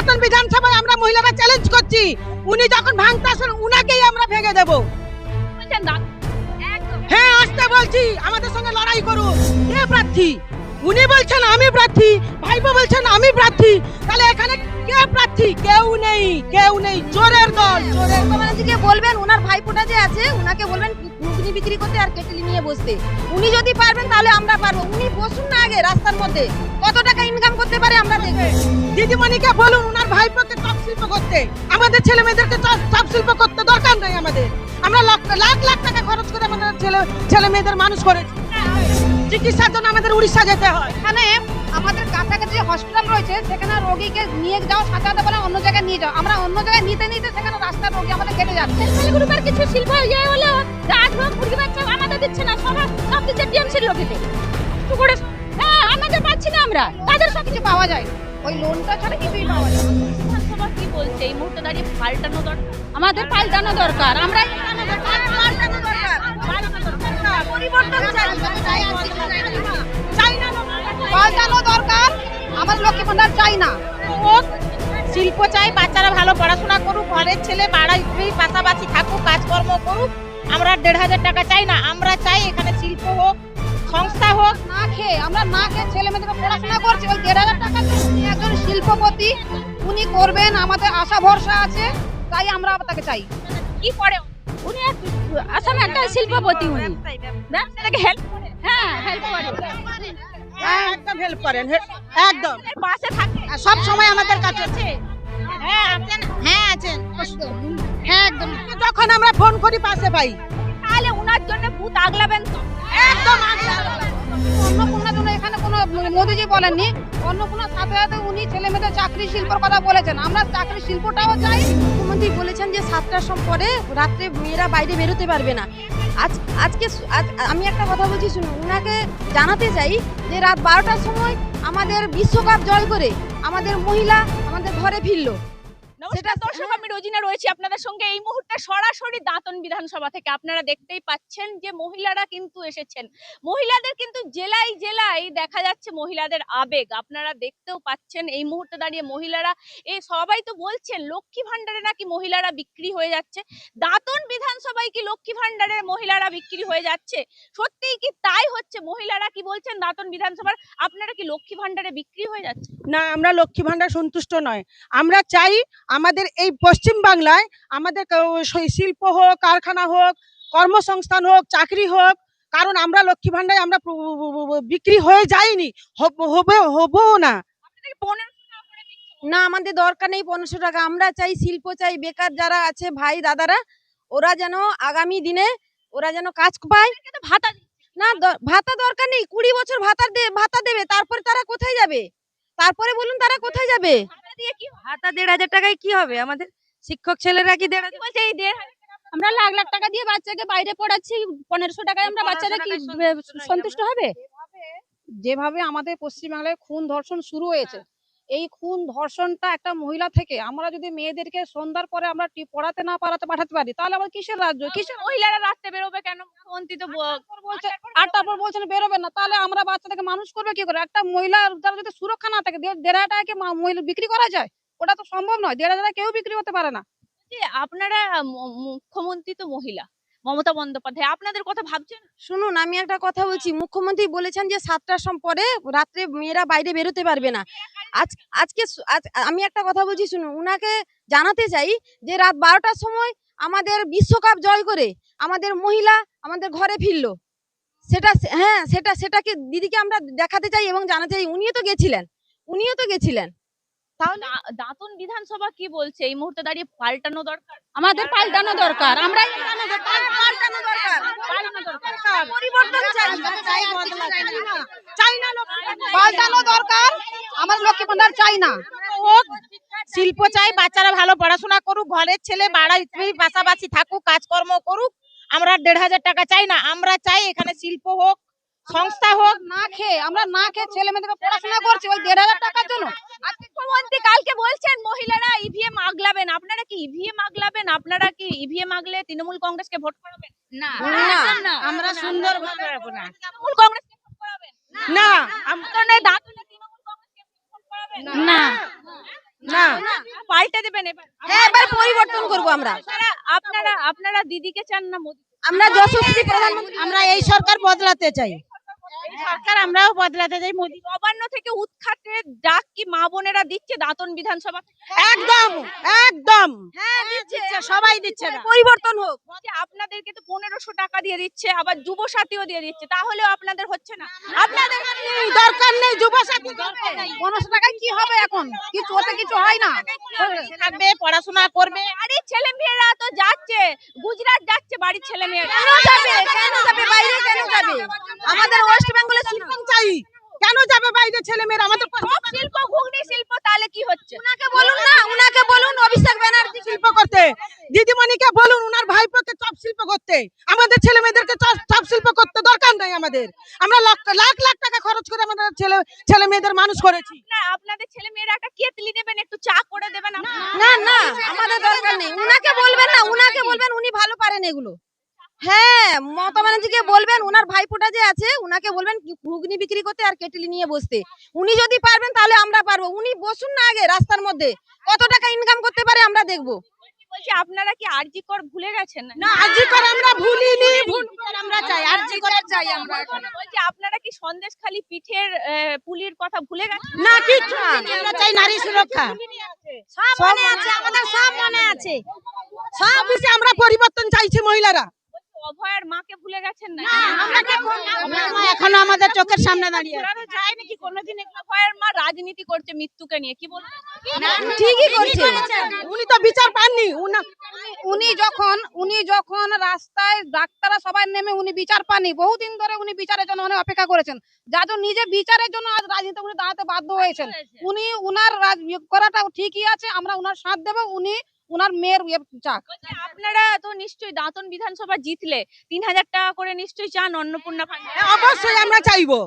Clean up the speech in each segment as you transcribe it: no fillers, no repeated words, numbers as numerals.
দাঁতন বিধানসভায় আমরা মহিলারা চ্যালেঞ্জ করছি, উনি যখন ভাঙতে আসেন উনাকেই আমরা ভেঙে দেব। হ্যাঁ আসতে বলছি, আমাদের সঙ্গে লড়াই করুন। কে প্রার্থী? উনি বলছেন আমি প্রার্থী, ভাইপো বলছেন আমি প্রার্থী, তাহলে এখানে কে প্রার্থী? কেউ নেই, কেউ নেই। চোরের দল, চোরের দল। যে বলবেন ওনার ভাইপোটা যে আছে উনাকে বলবেন ঘুগনি বিক্রি করতে আর কেটলি নিয়ে বসতে। উনি যদি পারবেন তাহলে আমরা পারবো। উনি বসুন না আগে রাস্তার মধ্যে, কত টাকা ইনকাম করতে পারে আমরা দেখব। দিদিমণিকে বলুন ওনার ভাইপোকে চপ শিল্প করতে, আমাদের ছেলে মেয়েদেরকে চপ শিল্প করতে দরকার নাই আমাদের। আমরা লাখ লাখ টাকা খরচ করে আমাদের ছেলে মেয়েদের মানুষ করেছি। চিকিৎসার জন্য আমাদের উড়িষ্যা যেতে হয়। এখানে আমাদের কাছাকাছি হসপিটাল রয়েছে, সেখানে রোগীকে নিয়ে যাও, সাজাতে বলে অন্য জায়গায় নিয়ে যাও। আমরা অন্য জায়গায় নিতে নিতে সেখানে রাস্তার রোগী আমাদের কেটে যাচ্ছে। গ্রুপের কিছু শিল্প ইয়ে হলে রাজভোগ মুরগি বাচ্চা আমাদের দিচ্ছে না, সব দিচ্ছে টিএমসির লোকেতে। হ্যাঁ আমাদের পাচ্ছি না, আমরা তাদের সব কিছু পাওয়া যায়, ওই লোনটা ছাড়া কিছুই পাওয়া যায়। বিধানসভা কি বলছে এই মুহূর্তে দাঁড়িয়ে পাল্টানো দরকার? আমাদের পাল্টানো দরকার, আমরা পাল্টানো দরকার, পরিবর্তন চাই না, পাল্টানো দরকার। আমার লক্ষ্মী ভান্ডার চাই না, শিল্প চাই, বাচ্চারা ভালো পড়াশোনা করুক, ঘরের ছেলে বাড়াই পাশাপাশি থাকুক, কাজকর্ম করুক। আমরা 1,500 টাকা চাই না, আমরা চাই এখানে শিল্প হোক, সংস্থা হোক। না খেয়ে আমরা না খেয়ে ছেলে মেয়েদের পড়াশোনা করছি, ওই 1,500 টাকা উনি একজন শিল্পপতি, উনি করবেন, আমাদের আশা ভরসা আছে, তাই আমরা তাকে চাই। কি করে উনি? আসামে একটা শিল্পপতি, উনি ব্যবসাটাকে হেল্প করে। হ্যাঁ হেল্প করে, একদম হেল্প করেন, একদম পাশে থাকে সব সময় আমাদের কাছে আছে। হ্যাঁ আছেন, হ্যাঁ আছেন, হ্যাঁ একদম। যখন আমরা ফোন করি পাশে পাই। তাহলে উনার জন্য বুথ আগলাবেন তো? একদম অন্নপূর্ণার জন্য এখানে কোনো মোদিজি বলেননি, অন্নপূর্ণার সাথে সাথে উনি ছেলে মেয়েদের চাকরি শিল্পের কথা বলেছেন। আমরা চাকরি শিল্পটাও চাই। মুখ্যমন্ত্রী বলেছেন যে 7টার পরে রাত্রে মেয়েরা বাইরে বেরোতে পারবে না। আজকে আমি একটা কথা বলছি শুনুন, উনাকে জানাতে চাই যে রাত 12টার সময় আমাদের বিশ্বকাপ জয় করে আমাদের মহিলা আমাদের ঘরে ফিরলো। নমস্কার দর্শক, আমি রোজিনা রয়েছি আপনাদের সঙ্গে এই মুহূর্তে সরাসরি দাঁতন বিধানসভা থেকে। আপনারা দেখতেই পাচ্ছেন যে মহিলারা কিন্তু এসেছেন, মহিলাদের কিন্তু জেলায় জেলায় দেখা যাচ্ছে মহিলাদের আবেগ। আপনারা দেখতেও পাচ্ছেন এই মুহূর্তে দাঁড়িয়ে মহিলারা এই সবাই তো বলছেন লক্ষ্মী ভান্ডারে নাকি মহিলারা বিক্রি হয়ে যাচ্ছে। দাঁতন বিধানসভায় কি লক্ষ্মী ভান্ডারে মহিলারা বিক্রি হয়ে যাচ্ছে? সত্যিই কি তাই হচ্ছে? মহিলারা কি বলছেন দাঁতন বিধানসভার, আপনারা কি লক্ষ্মী ভান্ডারে বিক্রি হয়ে যাচ্ছে? না, আমরা লক্ষ্মী ভান্ডার সন্তুষ্ট নয়। আমরা চাই আমাদের এই পশ্চিম বাংলায় আমাদের শিল্প হোক, কারখানা হোক, কর্মসংস্থান হোক, চাকরি হোক। কারণ আমরা লক্ষ্মী ভান্ডারে আমরা বিক্রি হয়ে যাইনি, হবো না। না আমাদের দরকার নেই 1500 টাকা, আমরা চাই শিল্প চাই। বেকার যারা আছে ভাই দাদারা, ওরা যেন আগামী দিনে ওরা যেন কাজ পায়। ভাতা না ভাতা দরকার নেই, 20 বছর ভাতা দেবে, তারপরে তারা কোথায় যাবে? তারপরে বলুন তারা কোথায় যাবে? দিয়ে কি ভাতা 1,500 টাকায় কি হবে? আমাদের শিক্ষক ছেলেরা কি 1,500 বলছে? এই 1,500 আমরা লাখ লাখ টাকা দিয়ে বাচ্চাকে বাইরে পড়াচ্ছি, 1500 টাকায় আমরা বাচ্চারা কি সন্তুষ্ট হবে? যেভাবে আমাদের পশ্চিমবাংলায় খুন ধর্ষণ শুরু হয়েছে, এই খুন ধর্ষণটা একটা মহিলা থেকে আমরা যদি মেয়েদেরকে সন্ধ্যার পরে আমরা পড়াতে না পাঠাতে পারি, তাহলে আবার কিসের রাজ্য, কিসের? মহিলারা রাস্তায় বেরোবে কেন? মুখ্যমন্ত্রী তো বলছে 8টার পর বলছেন বেরোবে না, তাহলে আমরা বাচ্চাটাকে মানুষ করবে কি করে? একটা মহিলা তার যদি সুরক্ষা না থাকে, 1,500 টাকাকে মহিলা বিক্রি করা যায়? ওটা তো সম্ভব নয়, 1,500 টাকা কেউ বিক্রি করতে পারে না। আপনারা মুখ্যমন্ত্রী তো মহিলা মমতা বন্দ্যোপাধ্যায়, আপনাদের কথা ভাবছেন? শুনুন আমি একটা কথা বলছি, মুখ্যমন্ত্রী বলেছেন যে 7টার পরে রাত্রে মেয়েরা বাইরে বেরোতে পারবে না। আজকে আমি একটা কথা বলছি শুনুন, উনাকে জানাতে চাই যে রাত 12টার সময় আমাদের বিশ্বকাপ জয় করে আমাদের মহিলা আমাদের ঘরে ফিরলো। সেটাকে দিদিকে আমরা দেখাতে চাই এবং জানাতে চাই। উনিও তো গেছিলেন। তাহলে দাঁতন বিধানসভা কি বলছে এই মুহূর্তে দাঁড়িয়ে পাল্টানো দরকার? আমাদের পাল্টানো দরকার, আমরা পরিবর্তন পাল্টানো দরকার। আমার লক্ষ্মী ভান্ডার চাই না, শিল্প চাই, বাচ্চারা ভালো পড়াশোনা করুক, ঘরের ছেলে বাড়াই পাশাপাশি থাকুক, কাজকর্ম করুক। আমরা 1,500 টাকা চাই না, আমরা চাই এখানে শিল্প হোক, সংস্থা হোক। আমরা না খেয়ে ছেলে মেয়েদের পড়াশোনা করছি ওই 1,500 টাকার জন্য। মুখ্যমন্ত্রী কালকে বলছেন মহিলারা ইভিএম আগলাবেন, আপনারা কি ইভিএম আগলাবেন? আপনারা কি ইভিএম আগলে তৃণমূল কংগ্রেসকে ভোট করাবেন? না আমরা সুন্দরভাবে না, তৃণমূল কংগ্রেসকে ভোট করাবেন না, দাঁতনে তৃণমূল কংগ্রেসকে ভোট করাবেন না না। পাল্টে দেবেন এবার? হ্যাঁ, এবার পরিবর্তন করব আমরা। আপনারা দিদিকে চান না মোদি? আমরা যশস্বী প্রধানমন্ত্রী, আমরা এই সরকার বদলাতে চাই, সরকার আমরাও বদলাতে চাই। মোদি নবান্ন থেকে উৎখাতের ডাক কি মা বোনেরা দিচ্ছে দাঁতন বিধানসভা থেকে? একদম একদম হ্যাঁ দিচ্ছে, সবাই দিচ্ছে না। পরিবর্তন হোক। যে আপনাদেরকে তো 1500 টাকা দিয়ে দিচ্ছে, আবার যুব সাথীও দিয়ে দিচ্ছে, তাহলেও আপনাদের হচ্ছে না? আপনাদের দরকার নেই যুবসাথী, দরকার নেই। 1500 টাকায় কি হবে এখন? কিছু ওতে কিছু হয় না। থাকবে, পড়াশোনা করবে। বাড়ির ছেলে মেয়েরা তো যাচ্ছে, গুজরাট যাচ্ছে বাড়ির ছেলে মেয়েরা। কেন যাবে? কেন যাবে? বাইরে কেন যাবে? আমাদের ওয়েস্ট বেঙ্গলে শিল্প চাই, কেন যাবে বাইরে ছেলে মেয়েরা? আমাদের সব শিল্প, ঘুগনি শিল্প, তাহলে কি হচ্ছে? উনাকে বলুন না, উনাকে বলুন অভিষেক ব্যানার্জি শিল্প করতে, দিদিমণিকে বলুন উনার ভাইপোকে চপ শিল্প করতে। আমাদের ছেলে মেয়েদেরকে চপ শিল্প করতে দরকার নাই আমাদের। আমরা লাখ লাখ টাকা খরচ করে আমাদের ছেলে মেয়েদের মানুষ করেছি। আপনাদের ছেলে মেয়েরা একটা কেতলি দেবেন, একটু চা করে দেবেন। না না, আমাদের দরকার নেই। উনাকে বলবেন না, উনাকে বলবেন উনি ভালো পারেন এগুলো। হ্যাঁ, মমতা ব্যানার্জিকে বলবেন, উনার ভাইপোটা যে আছে উনাকে বলবেন ঘুগনি বিক্রি করতে আর কেটলি নিয়ে বসতে। উনি যদি পারবেন তাহলে আমরা পারবো। উনি বসুন না আগে রাস্তার মধ্যে, কত টাকা ইনকাম করতে পারে আমরা দেখবো। বলছি আপনারা কি আরজি কর ভুলে গেছেন? না, আরজি কর আমরা ভুলিনি, আমরা চাই আরজি কর চাই আমরা। বলছি আপনারা কি সন্দেশখালি পিঠের পুলির কথা ভুলে গেছেন? না, কিছু না, আমরা চাই নারী সুরক্ষা। সব মনে আছে, আমাদের সব মনে আছে। সব বিষয়ে আমরা পরিবর্তন চাইছি মহিলারা। অভয়ার মাকে ভুলে গেছেন না? এখনো আমাদের চোখের সামনে দাঁড়িয়ে আছে। ভুলানো যায় নাকি কোনোদিন? অভয়ার মা রাজনীতি করছে মৃত্যুকে নিয়ে, কি বলবেন? ঠিকই করছে। উনি তো বিচার পাননি। উনি যখন রাস্তায় ডাক্তাররা সবাই নেমে উনি বিচার পাননি, বহুদিন ধরে উনি বিচারের জন্য অনেক অপেক্ষা করেছেন। যার জন্য নিজে বিচারের জন্য আজ রাজনীতি উনি দাঁড়াতে বাধ্য হয়েছেন। উনি উনার করাটা ঠিকই আছে, আমরা উনার সাথ দেব। উনি উনার মেয়ের চাক। আপনারা তো নিশ্চয়ই দাঁতন বিধানসভা জিতলে 3000 টাকা করে নিশ্চয়ই চান অন্নপূর্ণা ফান্ড? অবশ্যই আমরা চাইবো,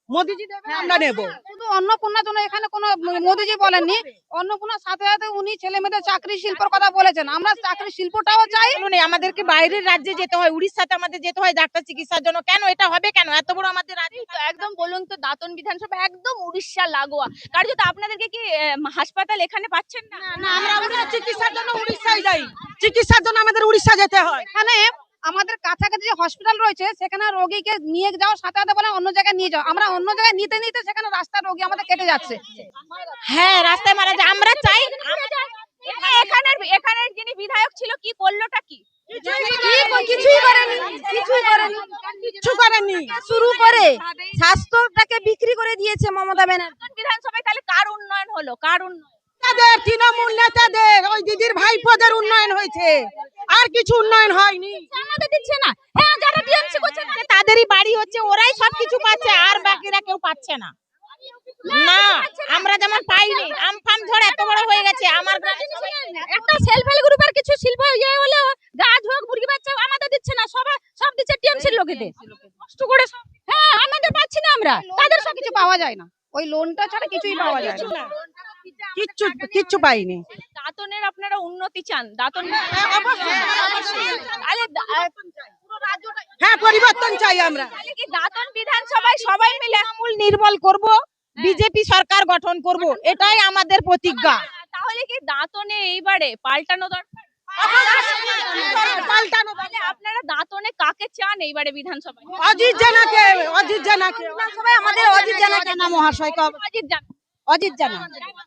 মোদিজি দেবে, আমরা নেব। শুধু অন্নপূর্ণার জন্য এখানে কোনো মোদিজি বলেননি, অন্নপূর্ণার সাথে সাথে উনি ছেলে মেয়েদের চাকরি শিল্পের কথা বলেছেন। আমরা চাকরি শিল্পটাও চাই। আমাদেরকে বাইরের রাজ্যে যেতে হয়, উড়িষ্যাতে আমাদের যেতে হয় ডাক্তার চিকিৎসার জন্য। কেন এটা হবে? কেন এত বড় আমাদের রাজ্য? তো একদম বলুন তো, দাঁতন বিধানসভা একদম উড়িষ্যা লাগোয়া, কার্যত আপনাদেরকে কি হাসপাতাল এখানে পাচ্ছেন না? আমরা চিকিৎসার জন্য উড়িষ্যায় যাই, চিকিৎসার জন্য আমাদের উড়িষ্যা যেতে হয়। এখানে আমাদের কাছাকাছি যে হসপিটাল রয়েছে সেখানে রোগীকে নিয়ে যাওয়ার সাথে সাথে বলে অন্য জায়গায় নিয়ে যাও। আমরা অন্য জায়গায় নিতে নিতে সেখানে রাস্তার রোগী আমাদের কেটে যাচ্ছে। হ্যাঁ, রাস্তায় মারা যায়। আমরা চাই এখানের যিনি বিধায়ক ছিল কি করলোটা কি? কিছুই করেনি, কিছু করেনি। শুরু করে স্বাস্থ্যটাকে বিক্রি করে দিয়েছে মমতা ব্যানার্জি। দাঁতন বিধানসভায় তাহলে কার উন্নয়ন হলো? কার উন্নয়ন? তাদের তৃণমূল নেতাদের, ওই দিদির ভাইপোদের উন্নয়ন হয়েছে, আর কিছু উন্নয়ন হয়নি। আমাদের দিচ্ছে না। হ্যাঁ, যারা টিএমসি করছে তাদেরই বাড়ি হচ্ছে, ওরাই সবকিছু পাচ্ছে, আর বাকিরা কেউ পাচ্ছে না। না, আমরা যেমন পাইনি। আমফান ঝড় এত বড় হয়ে গেছে আমার গ্রামে। একটা সেলফ হেল্প গ্রুপের কিছু শিল্প ইয়ে হলে গাছ হোক, মুরগি বাচ্চা, আমাদের দিচ্ছে না। সব দিচ্ছে টিএমসির লোকেদের। কষ্ট করে হ্যাঁ, আমাদের পাচ্ছি না আমরা। তাদের সব কিছু পাওয়া যায় না, ওই লোনটা ছাড়া কিছুই পাওয়া যায় না। কিচ্ছু পাইনি। দাঁতনের আপনারা উন্নতি চান? দাঁতন হ্যাঁ, পরিবর্তন চাই আমরা। তাহলে কি দাঁতন বিধানসভায় সবাই মিলে তৃণমূল নির্মূল করব, বিজেপি সরকার গঠন করব, এটাই আমাদের প্রতিজ্ঞা। তাহলে কি দাঁতনে এইবারে পাল্টানো দরকার? পাল্টানো তাহলে আপনারা দাঁতনে কাকে চান এইবারে বিধানসভায়? অজিত জানাকে, বিধানসভায় আমাদের অজিত জানাকে জানা মহাশয়। অজিত জানা। অজিত জানা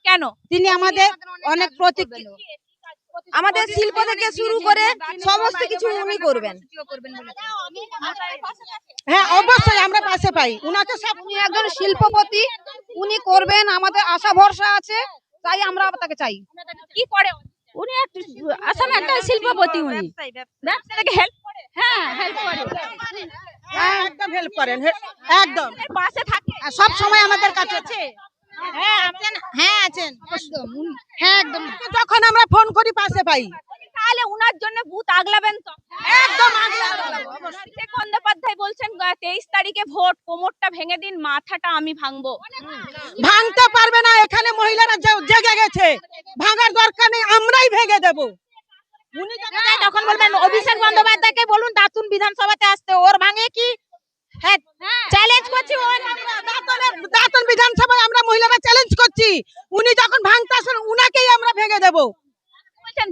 কেন? তিনি আমাদের অনেক আমাদের শিল্প থেকে শুরু করে সমস্ত কিছু উনি করবেন। হ্যাঁ, অবশ্যই আমরা পাশে পাই উনাকে। সব উনি একজন শিল্পপতি, উনি করবেন, আমাদের আশা ভরসা আছে, তাই আমরা তাকে চাই। কি করে উনি আসামে একটা শিল্পপতি, উনি ব্যবসা থেকে হেল্প করে? হ্যাঁ হেল্প করে, একদম হেল্প করেন, একদম এর পাশে থাকে? সব সময় আমাদের কাছে আছে। হ্যাঁ আছেন, হ্যাঁ আছেন, হ্যাঁ একদম। যখন আমরা ফোন করি পাশে পাই। তাহলে উনার জন্য বুথ আগলাবেন তো? একদম অভিষেক বন্দ্যোপাধ্যায় বলছেন 23 তারিখে ভোট, কোমরটা ভেঙে দিন, মাথাটা আমি ভাঙবো। ভাঙতে পারবে না, এখানে মহিলারা জেগে গেছে, ভাঙার দরকার নেই, আমরাই ভেঙে দেব। উনি যখন বলবেন অভিষেক বন্দ্যোপাধ্যায়কে বলুন দাঁতুন বিধানসভাতে আসতে, ওর ভাঙে কি? হ্যাঁ হ্যাঁ চ্যালেঞ্জ করছি দাঁতন বিধানসভায় আমরা মহিলারা চ্যালেঞ্জ করছি, উনি যখন ভাঙতে আসবেন উনাকেই আমরা ভেঙে দেব। বলছেন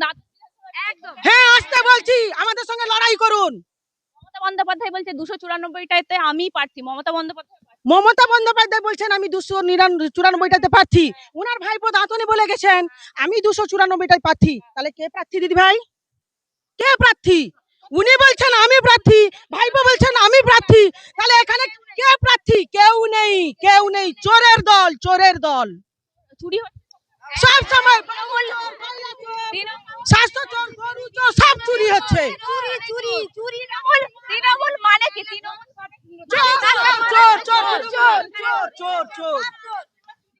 একদম হ্যাঁ আসতে বলছি, আমাদের সঙ্গে লড়াই করুন। মমতা বন্দ্যোপাধ্যায় বলছে 294টাতে আমি প্রার্থী। মমতা বন্দ্যোপাধ্যায় মমতা বন্দ্যোপাধ্যায় বলছেন আমি 294টাতে প্রার্থী, উনার ভাইপো দাঁতনে বলে গেছেন আমি 294টায় প্রার্থী। তাহলে কে প্রার্থী দিদি ভাই, কে প্রার্থী? উনি বলছেন আমি প্রার্থী, ভাইপো বলছেন আমি প্রার্থী, তাহলে এখানে কে প্রার্থী? কেউ নেই, কেউ নেই, চোরের দল, চোরের দল। চুরি হচ্ছে সব সময় তৃণমূল স্বাস্থ্য চোর, গরু চোর, সব চুরি হচ্ছে। তৃণমূল মানে কি? তৃণমূল চোর চোর চোর চোর চোর চোর চোর।